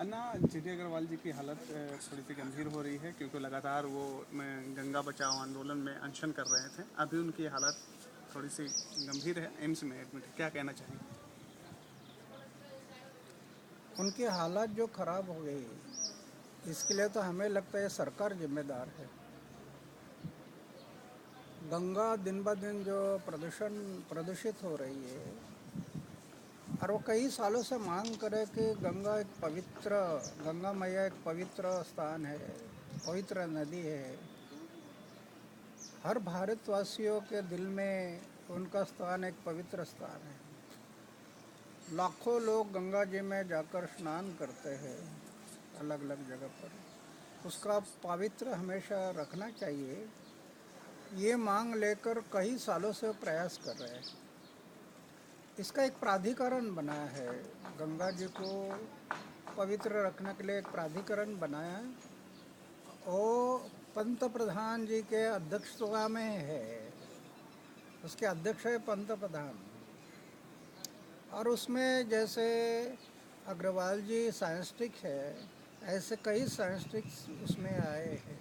अन्ना, GD Agarwal जी की हालत थोड़ी सी गंभीर हो रही है क्योंकि लगातार वो गंगा बचाओ आंदोलन में अनशन कर रहे थे। अभी उनकी हालत थोड़ी सी गंभीर है, एम्स में एडमिट है। क्या कहना चाहेंगे? उनकी हालत जो खराब हो गई, इसके लिए तो हमें लगता है सरकार जिम्मेदार है। गंगा दिन ब दिन जो प्रदूषित हो रही है, और वो कई सालों से मांग करे कि गंगा मैया एक पवित्र स्थान है, पवित्र नदी है। हर भारतवासियों के दिल में उनका स्थान एक पवित्र स्थान है। लाखों लोग गंगा जी में जाकर स्नान करते हैं अलग अलग जगह पर। उसका पवित्र हमेशा रखना चाहिए, ये मांग लेकर कई सालों से प्रयास कर रहे हैं। इसका एक प्राधिकरण बनाया है, गंगा जी को पवित्र रखने के लिए एक प्राधिकरण बनाया है। वो पंत प्रधान जी के अध्यक्षता में है, उसके अध्यक्ष है पंत प्रधान। और उसमें जैसे अग्रवाल जी साइंटिस्ट है, ऐसे कई साइंटिस्ट उसमें आए हैं,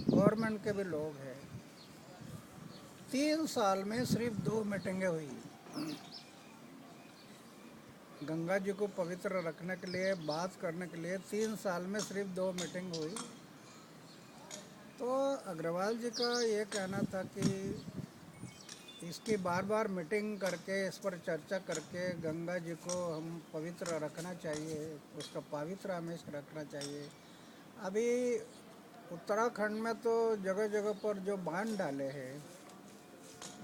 गवर्नमेंट के भी लोग हैं। 3 साल में सिर्फ 2 मीटिंगें हुई। गंगा जी को पवित्र रखने के लिए बात करने के लिए 3 साल में सिर्फ 2 मीटिंग हुई। तो अग्रवाल जी का ये कहना था कि इसकी बार बार मीटिंग करके इस पर चर्चा करके गंगा जी को हम पवित्र रखना चाहिए, उसका पवित्र हमेशा रखना चाहिए। अभी उत्तराखंड में तो जगह जगह पर जो बांध डाले हैं,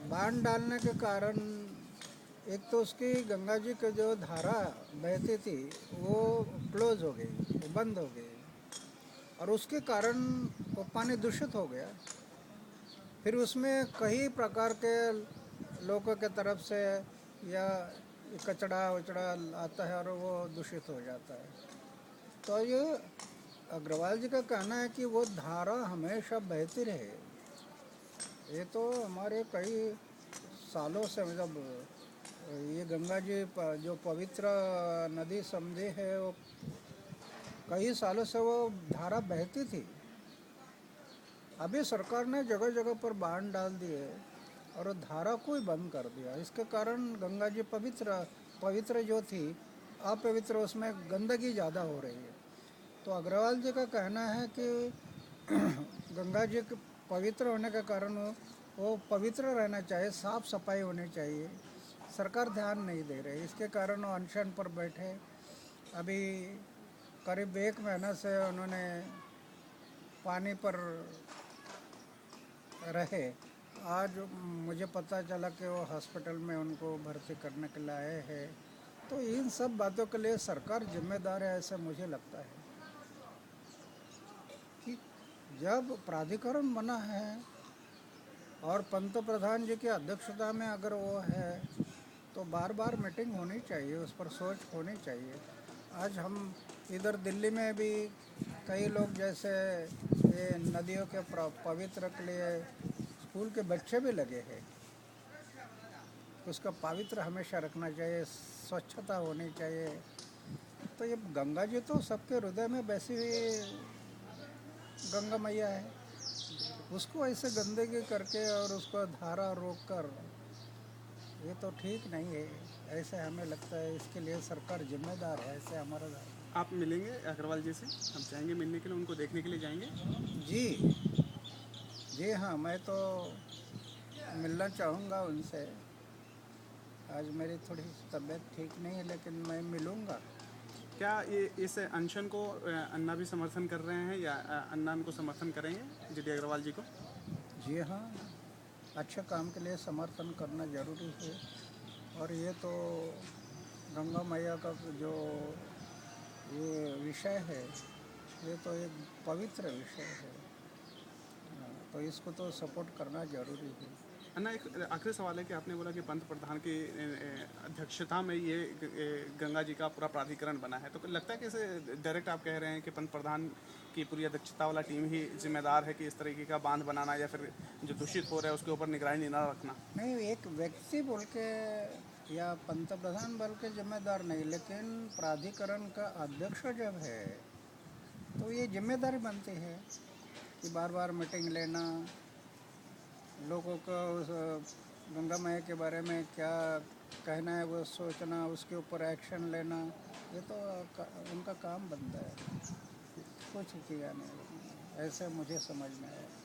बांध डालने के कारण एक तो उसकी गंगा जी की जो धारा बहती थी वो क्लोज हो गई, वो बंद हो गई, और उसके कारण वो पानी दूषित हो गया। फिर उसमें कई प्रकार के लोगों के तरफ से या कचड़ा वचड़ा आता है और वो दूषित हो जाता है। तो ये अग्रवाल जी का कहना है कि वो धारा हमेशा बहती रहे। ये तो हमारे कई सालों से, मतलब ये गंगा जी जो पवित्र नदी समझे है, वो कई सालों से वो धारा बहती थी। अभी सरकार ने जगह जगह पर बांध डाल दिए और धारा को ही बंद कर दिया। इसके कारण गंगा जी पवित्र पवित्र जो थी अपवित्र, उसमें गंदगी ज़्यादा हो रही है। तो अग्रवाल जी का कहना है कि गंगा जी के पवित्र होने के कारण वो पवित्र रहना चाहिए, साफ सफाई होनी चाहिए। सरकार ध्यान नहीं दे रही, इसके कारण वो अनशन पर बैठे। अभी करीब 1 महीना से उन्होंने पानी पर रहे। आज मुझे पता चला कि वो हॉस्पिटल में उनको भर्ती करने के लिए आए हैं। तो इन सब बातों के लिए सरकार जिम्मेदार है, ऐसा मुझे लगता है। कि जब प्राधिकरण बना है और पंत प्रधान जी की अध्यक्षता में अगर वो है, तो बार बार मीटिंग होनी चाहिए, उस पर सोच होनी चाहिए। आज हम इधर दिल्ली में भी कई लोग जैसे ये नदियों के पवित्र के लिए स्कूल के बच्चे भी लगे हैं। उसका पवित्र हमेशा रखना चाहिए, स्वच्छता होनी चाहिए। तो ये गंगा जी तो सबके हृदय में बैसी हुई गंगा मैया है, उसको ऐसे गंदगी करके और उसको धारा रोक कर, ये तो ठीक नहीं है। ऐसे हमें लगता है, इसके लिए सरकार जिम्मेदार है, ऐसे हमारा। आप मिलेंगे अग्रवाल जी से? हम चाहेंगे मिलने के लिए, उनको देखने के लिए जाएंगे। जी जी हाँ, मैं तो मिलना चाहूँगा उनसे। आज मेरी थोड़ी तबीयत ठीक नहीं है, लेकिन मैं मिलूँगा। क्या ये इस अनशन को अन्ना भी समर्थन कर रहे हैं या अन्ना इनको समर्थन करेंगे, जीडी अग्रवाल जी को? जी हाँ, अच्छे काम के लिए समर्थन करना ज़रूरी है। और ये तो गंगा मैया का जो ये विषय है, ये तो एक पवित्र विषय है। तो इसको तो सपोर्ट करना ज़रूरी है। अन्ना, एक आखिरी सवाल है कि आपने बोला कि पंत प्रधान की अध्यक्षता में ये गंगा जी का पूरा प्राधिकरण बना है, तो लगता है कि इसे डायरेक्ट आप कह रहे हैं कि पंत प्रधान की पूरी अध्यक्षता वाला टीम ही जिम्मेदार है कि इस तरीके का बांध बनाना या फिर जो दूषित हो रहा है उसके ऊपर निगरानी ना रखना? नहीं, एक व्यक्ति बोल के या पंत प्रधान बल के जिम्मेदार नहीं, लेकिन प्राधिकरण का अध्यक्ष जब है तो ये जिम्मेदारी बनती है कि बार बार मीटिंग लेना, लोगों को उस गंगा मैया के बारे में क्या कहना है वो सोचना, उसके ऊपर एक्शन लेना, ये तो उनका काम बनता है। कुछ किया नहीं ऐसे मुझे समझ में आया।